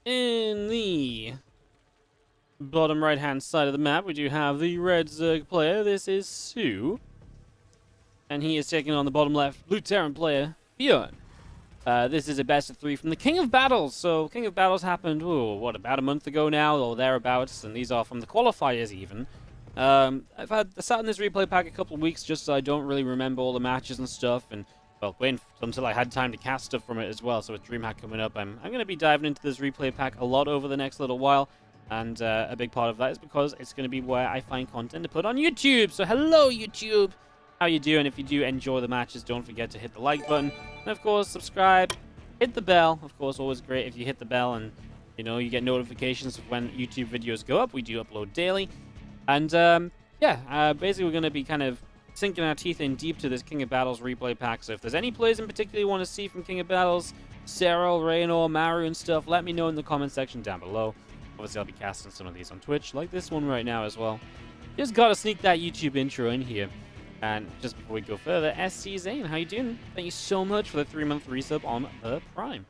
In the bottom right-hand side of the map, we do have the red Zerg player. This is soO. And he is taking on the bottom left blue Terran player, ByuN. This is a best of 3 from the King of Battles. So, King of Battles happened, about a month ago now, or thereabouts. And these are from the Qualifiers, even. I've sat in this replay pack a couple of weeks just so I don't really remember all the matches and stuff. And, well, wait until I had time to cast stuff from it as well. So, with DreamHack coming up, I'm going to be diving into this replay pack a lot over the next little while. And a big part of that is because it's going to be where I find content to put on YouTube. So, hello, YouTube! How you doing? If you do enjoy the matches, don't forget to hit the like button. And, of course, subscribe. Hit the bell. Of course, always great if you hit the bell and, you get notifications of when YouTube videos go up. We do upload daily. And, basically we're going to be kind of sinking our teeth in deep to this King of Battles replay pack. So if there's any players in particular you want to see from King of Battles, Serral, Raynor, Maru, and stuff, let me know in the comment section down below. Obviously, I'll be casting some of these on Twitch, like this one right now as well. Just got to sneak that YouTube intro in here. And just before we go further, SC Zane, how you doing? Thank you so much for the 3-month resub on the Prime.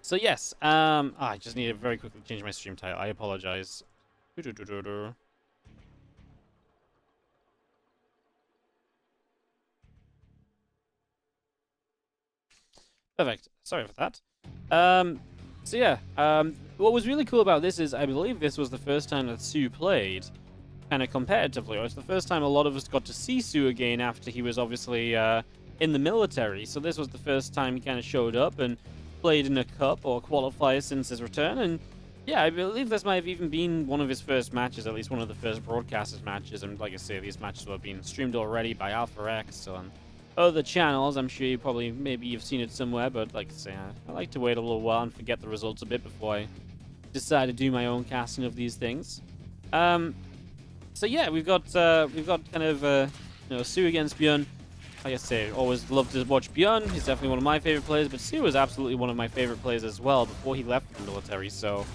So yes, I just need to very quickly change my stream title. I apologize. Perfect. Sorry for that. What was really cool about this is I believe this was the first time that soO played kind of competitively, or it's the first time a lot of us got to see soO again after he was obviously in the military. So this was the first time he kind of showed up and played in a cup or qualifier since his return. And yeah, I believe this might have even been one of his first matches, at least one of the first broadcasters matches. And like I say, these matches have been streamed already by AlphaX on other channels. I'm sure maybe you've seen it somewhere, but like I say, I like to wait a little while and forget the results a bit before I decide to do my own casting of these things. So yeah, we've got kind of soO against ByuN. Like I say, always love to watch ByuN. He's definitely one of my favorite players, but soO is absolutely one of my favorite players as well before he left the military. So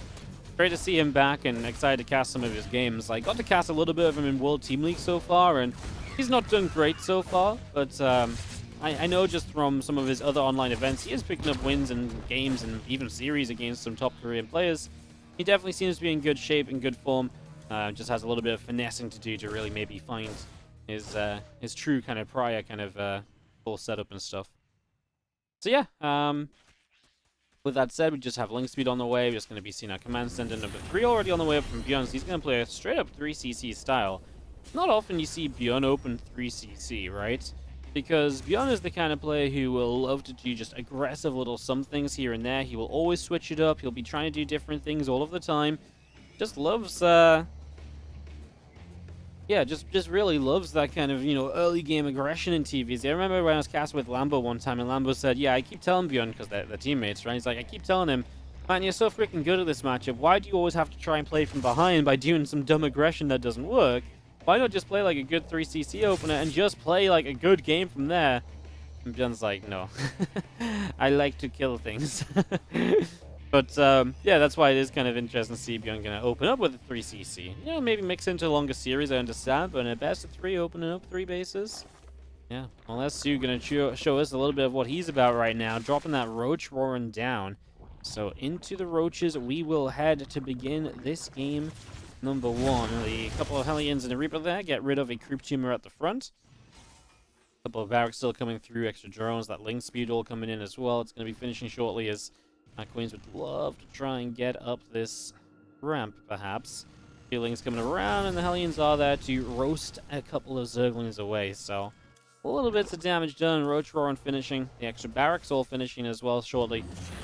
great to see him back, and excited to cast some of his games. I got to cast a little bit of him in World Team League so far, and he's not done great so far. But I know just from some of his other online events, he is picking up wins and games and even series against some top Korean players. He definitely seems to be in good shape, in good form. Just has a little bit of finessing to do to really maybe find his true kind of prior kind of full setup and stuff. So yeah, with that said, we just have link speed on the way. We're just going to be seeing our command center number 3 already on the way up from ByuN. So he's going to play a straight up 3cc style. Not often you see ByuN open 3cc, right? Because ByuN is the kind of player who will love to do just aggressive little some things here and there. He will always switch it up. He'll be trying to do different things all of the time. Just loves just really loves that kind of, early game aggression in TvZ. I remember when I was casting with Lambo one time, and Lambo said, yeah, I keep telling ByuN, because they're teammates, right? He's like, I keep telling him, man, you're so freaking good at this matchup. Why do you always have to try and play from behind by doing some dumb aggression that doesn't work? Why not just play like a good 3cc opener and just play like a good game from there? And ByuN's like, no. I like to kill things. But, yeah, that's why it is kind of interesting to see ByuN going to open up with a 3cc. Maybe mix into a longer series, I understand, but in a best of 3, opening up 3 bases. Yeah, well, that's soO going to show us a little bit of what he's about right now, dropping that Roach roaring down. So into the Roaches we will head to begin this game number 1. The couple of Hellions and a Reaper there, get rid of a Creep Tumor at the front. A couple of Barracks still coming through, extra drones, that link speed all coming in as well. It's going to be finishing shortly as Queens would love to try and get up this ramp, perhaps. Feelings coming around, and the Hellions are there to roast a couple of Zerglings away. So, a little bits of damage done. Roach Roaring finishing. The extra Barracks all finishing as well shortly.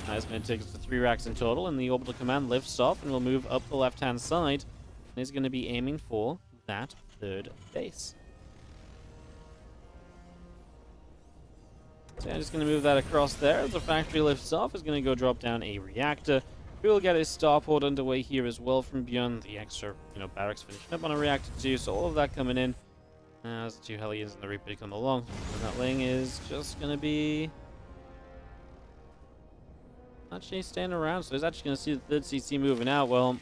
It's going to take us to 3 racks in total, and the Orbital Command lifts off and will move up the left-hand side. And he's going to be aiming for that 3rd base. So I'm just going to move that across there. As the factory lifts off, is going to go drop down a reactor. We will get a starport underway here as well from ByuN. The extra, barracks finishing up on a reactor too. So all of that coming in. As the 2 Hellions and the Reaper come along. And that Ling is just going to be actually staying around. So he's actually going to see the 3rd CC moving out. Well,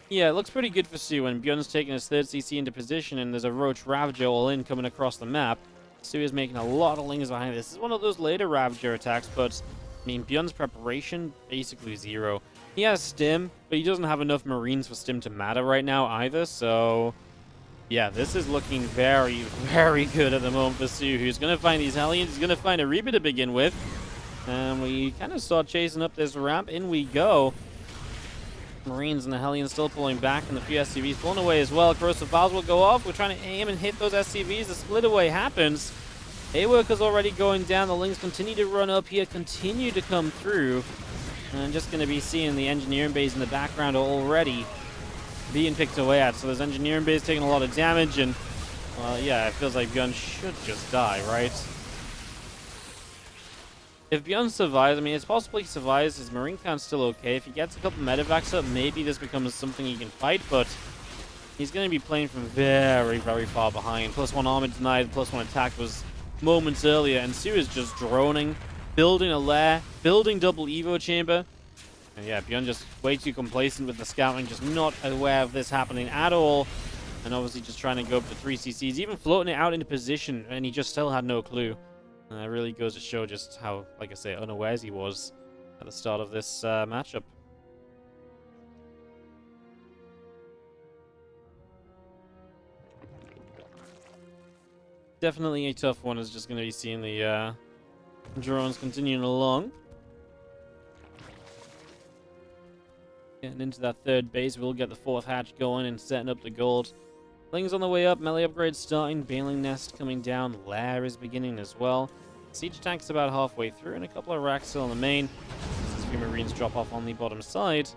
yeah, it looks pretty good for soO when ByuN's taking his 3rd CC into position and there's a Roach Ravager all in coming across the map. soO is making a lot of lings behind this. This is one of those later Ravager attacks, but I mean, ByuN's preparation, basically zero. He has stim, but he doesn't have enough Marines for stim to matter right now either, so... yeah, this is looking very, very good at the moment for soO, who's going to find these Hellions. He's going to find a Reaper to begin with. And we kind of start chasing up this ramp. In we go. Marines and the Hellions still pulling back, and the few SCVs pulling away as well. Corrosive Files will go off. We're trying to aim and hit those SCVs. The split away happens. A-Worker's already going down. The Lings continue to run up here, continue to come through. And I'm just going to be seeing the engineering bays in the background already being picked away at. So there's engineering bays taking a lot of damage, and yeah, it feels like ByuN should just die, right? If ByuN survives, I mean, it's possible he survives. His Marine count's still okay. If he gets a couple medevacs up, maybe this becomes something he can fight, but he's going to be playing from very, very far behind. +1 armor denied, +1 attack was moments earlier, and soO is just droning, building a lair, building double Evo chamber. And yeah, ByuN just way too complacent with the scouting, just not aware of this happening at all. And obviously just trying to go up to 3 CCs, even floating it out into position, and he just still had no clue. And that really goes to show just how, like I say, unawares he was at the start of this matchup. Definitely a tough one. Is just going to be seeing the drones continuing along. Getting into that third base, we'll get the fourth hatch going and setting up the gold. Lings on the way up, melee upgrades starting, Baneling Nest coming down, Lair is beginning as well. Siege tank's about halfway through, and a couple of racks still on the main. As a few Marines drop off on the bottom side.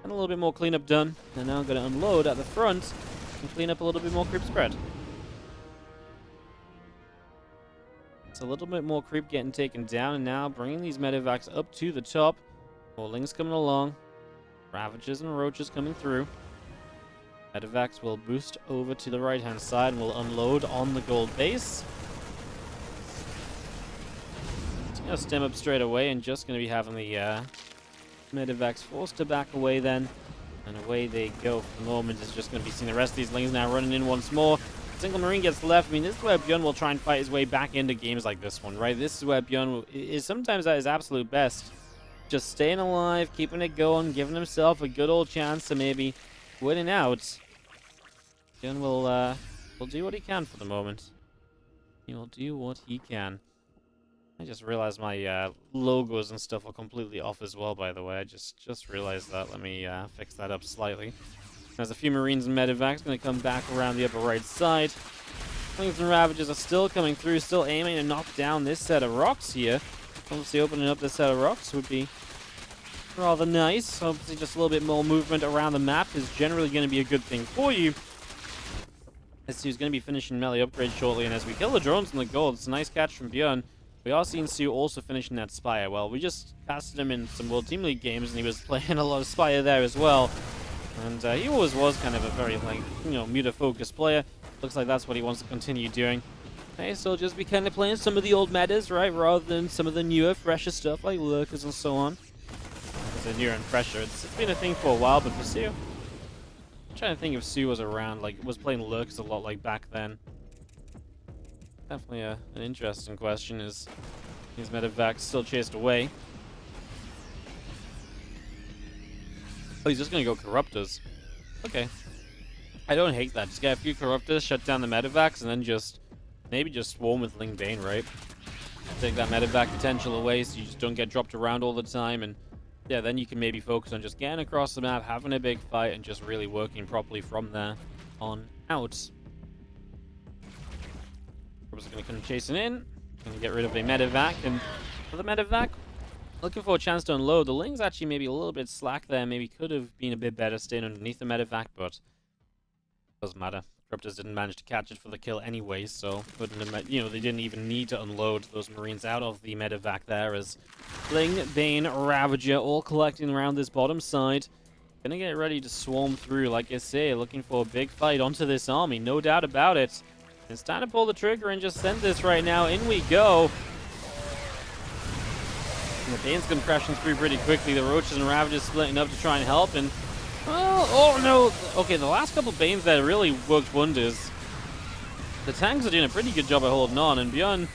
And a little bit more cleanup done. They're now going to unload at the front and clean up a little bit more creep spread. It's a little bit more creep getting taken down, and now bringing these medevacs up to the top. More Lings coming along. Ravagers and Roaches coming through. Medevacs will boost over to the right-hand side and will unload on the gold base. It's going to stem up straight away and just going to be having the medevacs forced to back away then. And away they go for the moment. It's just going to be seeing the rest of these Lings now running in once more. Single Marine gets left. I mean, this is where ByuN will try and fight his way back into games like this one, right? This is where ByuN is sometimes at his absolute best. Just staying alive, keeping it going, giving himself a good old chance to maybe winning out. ByuN will do what he can for the moment. He will do what he can. I just realized my logos and stuff are completely off as well, by the way. I just realized that. Let me fix that up slightly. There's a few Marines and medevacs going to come back around the upper right side. Lings and Ravagers are still coming through, still aiming to knock down this set of rocks here. Obviously opening up this set of rocks would be rather nice. Obviously just a little bit more movement around the map is generally going to be a good thing for you. As he's going to be finishing melee upgrade shortly, and as we kill the drones in the gold, it's a nice catch from ByuN. We are seeing soO also finishing that Spire. Well, we just casted him in some World Team League games, and he was playing a lot of Spire there as well. And he always was kind of a very, like, you know, muta-focused player. Looks like that's what he wants to continue doing. Okay, so just be kind of playing some of the old metas, right, rather than some of the newer, fresher stuff like Lurkers and so on. It's newer and fresher. It's been a thing for a while, but for soO, I'm trying to think if soO was around, like, was playing Lurkers a lot like back then. Definitely an interesting question. Is these medevacs still chased away? Oh, he's just gonna go Corruptors. Okay. I don't hate that. Just get a few Corruptors, shut down the medevacs, and then just maybe just swarm with Ling Bane, right? Take that medevac potential away so you just don't get dropped around all the time, and yeah, then you can maybe focus on just getting across the map, having a big fight, and just really working properly from there on out. Corruptors are gonna come chasing in, gonna get rid of a medevac, and for the medevac, looking for a chance to unload. The Ling's actually maybe a little bit slack there. Maybe could have been a bit better staying underneath the medevac, but doesn't matter. Corruptors didn't manage to catch it for the kill anyway, so couldn't have, you know, they didn't even need to unload those Marines out of the medevac there, as Ling, Bane, Ravager all collecting around this bottom side. Gonna get ready to swarm through, like I say, looking for a big fight onto this army, no doubt about it. It's time to pull the trigger and just send this right now. In we go. And the Bane's come crashing through pretty quickly. The Roaches and Ravagers splitting up to try and help, and well, oh no! Okay, the last couple Banes there really worked wonders. The tanks are doing a pretty good job of holding on, and ByuN,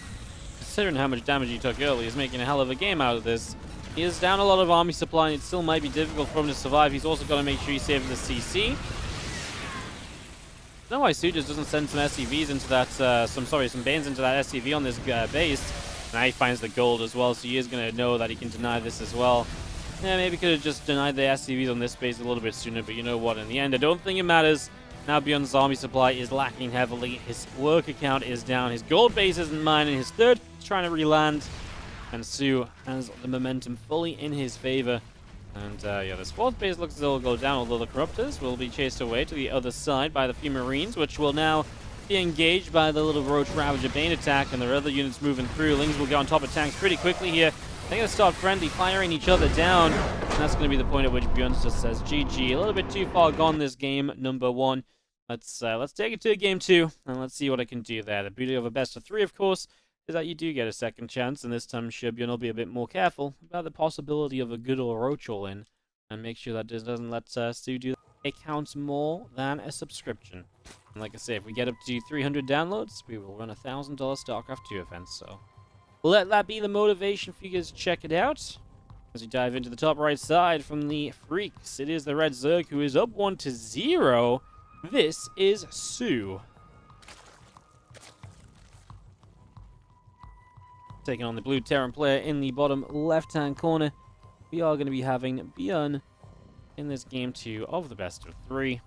considering how much damage he took early, is making a hell of a game out of this. He is down a lot of army supply, and it still might be difficult for him to survive. He's also got to make sure he's saving the CC. No, why soO just doesn't send some SCVs into that, some Banes into that SCV on this base. Now he finds the gold as well, so he is going to know that he can deny this as well. Yeah, maybe could have just denied the SCVs on this base a little bit sooner, but you know what? In the end, I don't think it matters. Now ByuN's army supply is lacking heavily. His work account is down. His gold base isn't mining. His third is trying to re-land. And soO has the momentum fully in his favor. And yeah, this fourth base looks as though it'll go down, although the Corruptors will be chased away to the other side by the few Marines, which will now be engaged by the little Roach Ravager Bane attack, and their other units moving through. Lings will get on top of tanks pretty quickly here. They're going to start friendly, firing each other down, and that's going to be the point at which ByuN just says GG. A little bit too far gone this game, number one. Let's take it to game two, and let's see what I can do there. The beauty of a best of three, of course, is that you do get a second chance, and this time ByuN will be a bit more careful about the possibility of a good or roach all in, and make sure that this doesn't let soO do that. It counts more than a subscription. And like I say, if we get up to 300 downloads, we will run a $1,000 StarCraft 2 event, so let that be the motivation for you guys to check it out. As we dive into the top right side from the Freaks, it is the Red Zerg who is up 1-0. This is soO. Taking on the blue Terran player in the bottom left-hand corner. We are going to be having ByuN in this game 2 of the best of 3.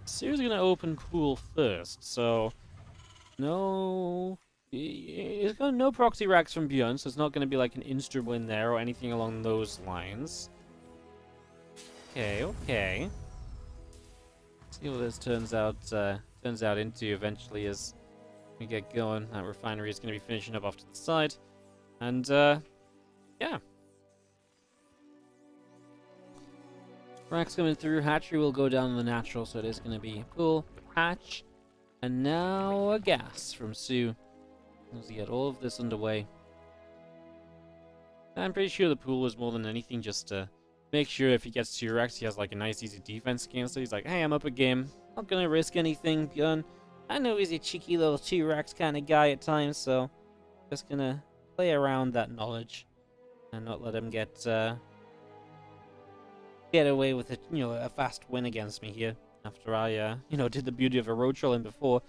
soO's going to open pool first, so it's got no proxy racks from ByuN, so it's not going to be like an insta win there or anything along those lines. Okay. See what this turns out into eventually as we get going. That refinery is going to be finishing up off to the side, and yeah. Racks coming through. Hatchery will go down the natural, so it is going to be pool, hatch, and now a gas from soO. As we get all of this underway. I'm pretty sure the pool is more than anything just to make sure if he gets 2 racks, he has like a nice easy defense against it. He's like, hey, I'm up a game. Not going to risk anything, ByuN. I know he's a cheeky little 2 racks kind of guy at times, so just going to play around that knowledge and not let him get away with a fast win against me here after I did the beauty of a road trolling before.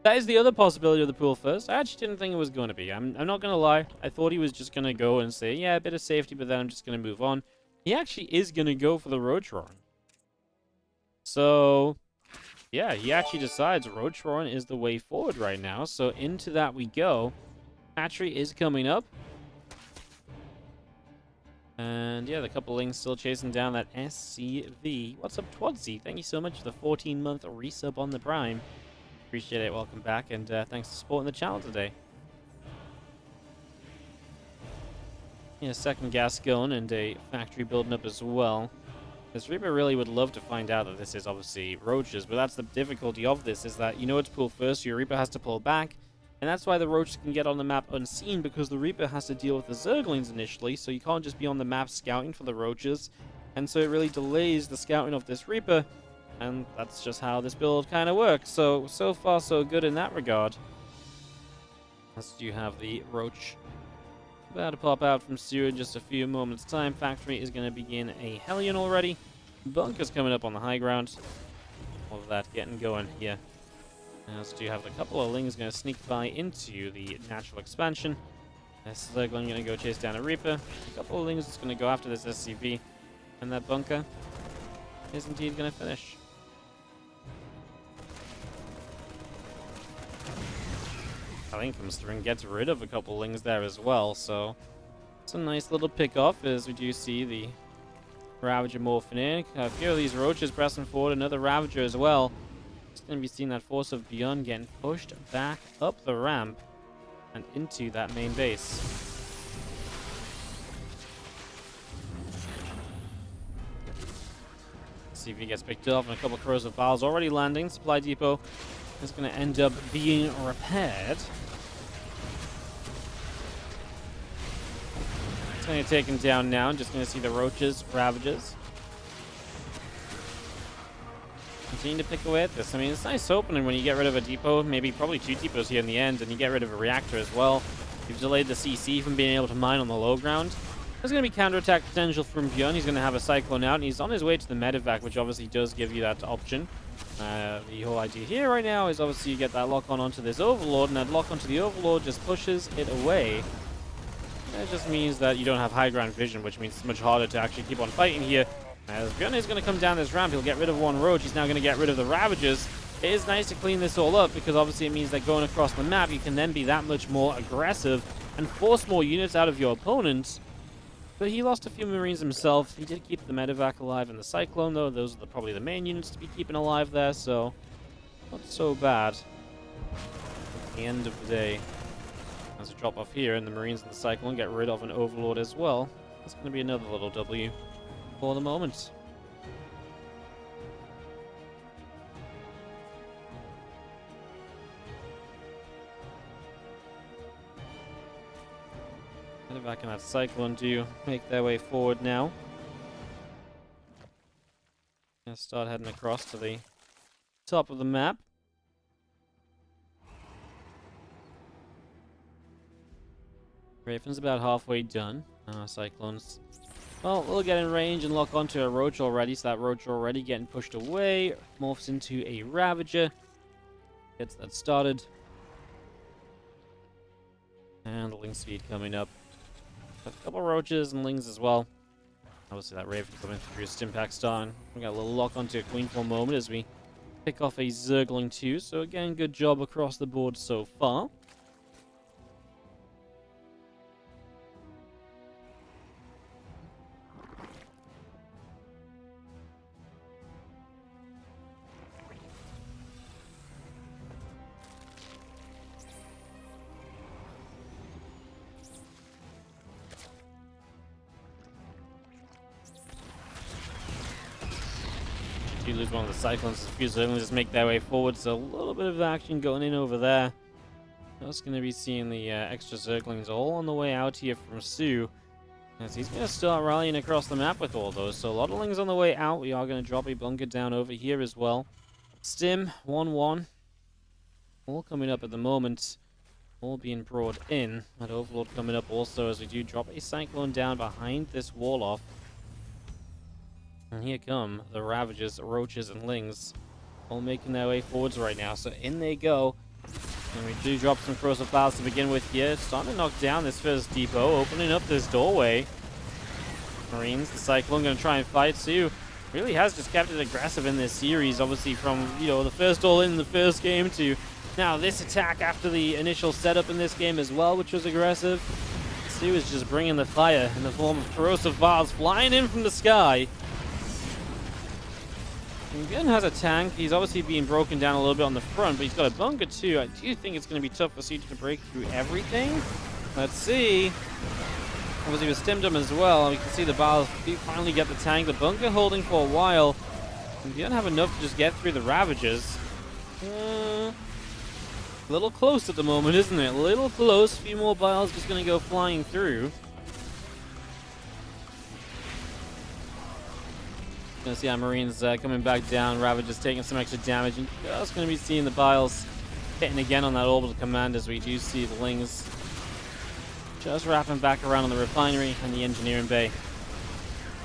That is the other possibility of the pool first. I actually didn't think it was going to be. I'm not going to lie. I thought he was just going to go and say, yeah, a bit of safety, but then I'm just going to move on. He actually is going to go for the Roachron. So, yeah, he actually decides Roachron is the way forward right now. So into that we go. Hatchery is coming up. And yeah, the couple links still chasing down that SCV. What's up, Twadzy? Thank you so much for the 14-month resub on the Prime. Appreciate it. Welcome back, and thanks for supporting the channel today. Yeah, second gas going and a factory building up as well. This Reaper really would love to find out that this is obviously roaches, but that's the difficulty of this, is that it's pull first, so your Reaper has to pull back, and that's why the roaches can get on the map unseen, because the Reaper has to deal with the Zerglings initially, so you can't just be on the map scouting for the roaches, and so it really delays the scouting of this Reaper. And that's just how this build kind of works. So far, so good in that regard. As you have the Roach about to pop out from soO in just a few moments' time. Factory is going to begin a Hellion already. Bunker's coming up on the high ground. All of that getting going here. As you have a couple of Lings going to sneak by into the natural expansion. This is going to go chase down a Reaper. A couple of Lings is going to go after this SCV. And that Bunker is indeed going to finish. Hellion comes through and gets rid of a couple Lings there as well, so it's a nice little pick-off as we do see the Ravager morphing in. A few of these Roaches pressing forward, another Ravager as well. It's going to be seeing that force of ByuN getting pushed back up the ramp and into that main base. See if he gets picked off, and a couple of Corrosive Files already landing. Supply depot is going to end up being repaired. It's going to take him down now. Just going to see the Roaches, Ravagers. Continue to pick away at this. I mean, it's nice opening when you get rid of a depot, probably 2 depots here in the end, and you get rid of a reactor as well. You've delayed the CC from being able to mine on the low ground. There's going to be counterattack potential from ByuN. He's going to have a Cyclone out, and he's on his way to the medevac, which obviously does give you that option. The whole idea here right now is obviously you get that lock on onto this Overlord, and that lock onto the Overlord just pushes it away. That just means that you don't have high ground vision, which means it's much harder to actually keep on fighting here. As ByuN is going to come down this ramp, he'll get rid of one roach. He's now going to get rid of the Ravagers. It is nice to clean this all up, because obviously it means that going across the map, you can then be that much more aggressive and force more units out of your opponents. But he lost a few Marines himself. He did keep the medevac alive and the Cyclone, though. Those are probably the main units to be keeping alive there, so not so bad. At the end of the day, there's a drop off here, and the Marines and the Cyclone get rid of an Overlord as well. That's going to be another little W for the moment. Medevac and that Cyclone do make their way forward now. Gonna start heading across to the top of the map. Raven's about halfway done. Cyclones, well, we'll get in range and lock onto a Roach already, so that Roach already getting pushed away. Morphs into a Ravager. Gets that started. And the Ling speed coming up. A couple Roaches and Lings as well. Obviously that Raven coming through Stimpack Star. We got a little lock onto a Queen for a moment as we pick off a Zergling too. So again, good job across the board so far. You lose one of the Cyclones, a few Zerglings just make their way forward, so a little bit of action going in over there. Just going to be seeing the extra Zerglings all on the way out here from soO, as he's going to start rallying across the map with all those. So a lot of Lings on the way out. We are going to drop a bunker down over here as well. Stim, 1-1. All coming up at the moment. All being brought in. That Overlord coming up also as we do drop a Cyclone down behind this wall off. And here come the Ravagers, Roaches, and Lings, all making their way forwards right now. So in they go. And we do drop some corrosive files to begin with here. Starting to knock down this first depot, opening up this doorway. Marines, the Cyclone, going to try and fight soO. Really has just kept it aggressive in this series, obviously from, you know, the first all-in the first game to now this attack after the initial setup in this game as well, which was aggressive. soO is just bringing the fire in the form of corrosive files flying in from the sky. ByuN has a tank. He's obviously being broken down a little bit on the front, but he's got a bunker too. I do think it's going to be tough for soO to break through everything. Let's see. Obviously with Stimdom as well, we can see the Baals do finally get the tank. The bunker holding for a while. And ByuN have enough to just get through the Ravagers. A little close at the moment, isn't it? A little close. A few more Baals just going to go flying through. Gonna see our Marines coming back down. Ravagers taking some extra damage, and just gonna be seeing the Biles hitting again on that orbital command as we do see the Lings just wrapping back around on the refinery and the engineering bay.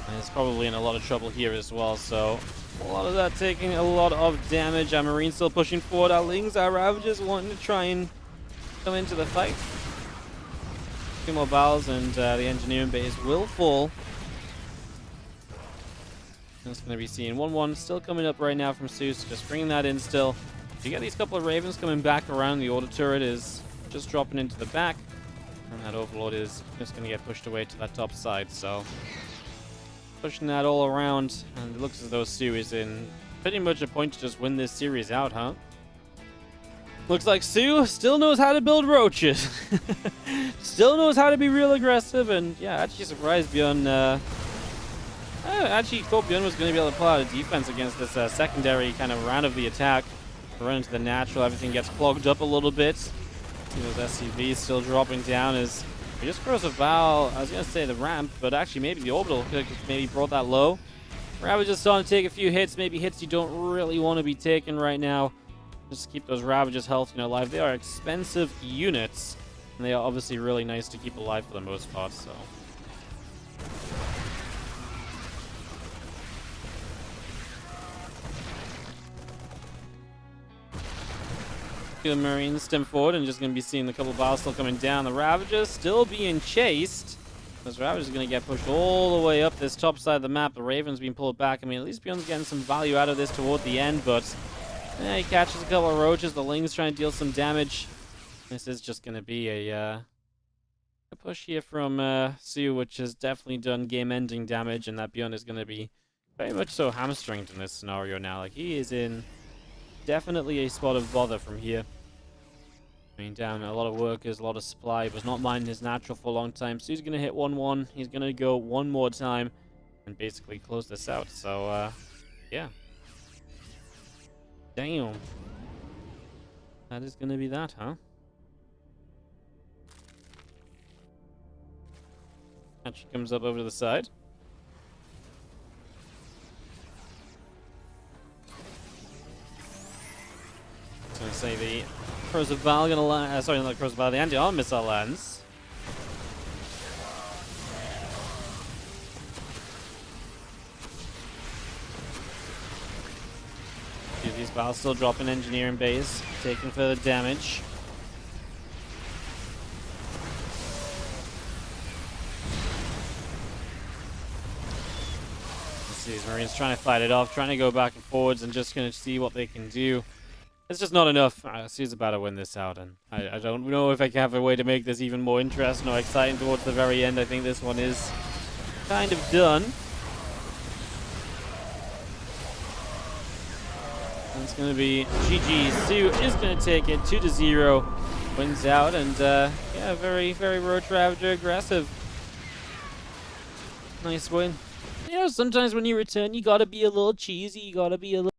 And it's probably in a lot of trouble here as well, so a lot of that taking a lot of damage. Our Marines still pushing forward. Our Lings, our Ravagers wanting to try and come into the fight. A few more Biles and the engineering base will fall. That's going to be seeing 1-1 still coming up right now from soO, so just bringing that in still. You get these couple of Ravens coming back around. The order turret is just dropping into the back, and that Overlord is just going to get pushed away to that top side. So pushing that all around, and it looks as though soO is in pretty much a point to just win this series out, huh? Looks like soO still knows how to build Roaches. Still knows how to be real aggressive, and yeah, actually surprised ByuN. I actually thought ByuN was going to be able to pull out a defense against this secondary kind of round of the attack. Run into the natural, everything gets clogged up a little bit. See those SCVs still dropping down as we just cross a bow. I was going to say the ramp, but actually maybe the orbital could have maybe brought that low. Ravagers starting to take a few hits, maybe hits you don't really want to be taking right now. Just keep those Ravagers' health alive. They are expensive units, and they are obviously really nice to keep alive for the most part, so The Marines stem forward and just going to be seeing the couple of battles still coming down. The Ravagers still being chased. Those Ravagers are going to get pushed all the way up this top side of the map. The Raven's being pulled back. I mean, at least ByuN's getting some value out of this toward the end, but he catches a couple of roaches. The Ling's trying to deal some damage. This is just going to be a push here from soO, which has definitely done game-ending damage, and that ByuN is going to be very much so hamstringed in this scenario now. Like, he is in definitely a spot of bother from here. I mean, down a lot of workers, a lot of supply. Was not minding his natural for a long time. soO's going to hit 1-1. He's going to go one more time and basically close this out. So, yeah. Damn. That is going to be that, huh? Actually comes up over to the side. I was going to say the Crows of Val gonna land. Sorry, not the Crows of Val, the anti-armor missile lands. These Vals still dropping engineering bays, taking further damage. These Marines trying to fight it off, trying to go back and forwards, and just going to see what they can do. It's just not enough. soO's about to win this out, and I don't know if I can have a way to make this even more interesting or exciting towards the very end. I think this one is kind of done. And it's going to be GG. soO is going to take it 2-0, wins out, and yeah, very, very Roach Ravager aggressive. Nice win. You know, sometimes when you return, you gotta be a little cheesy, you gotta be a little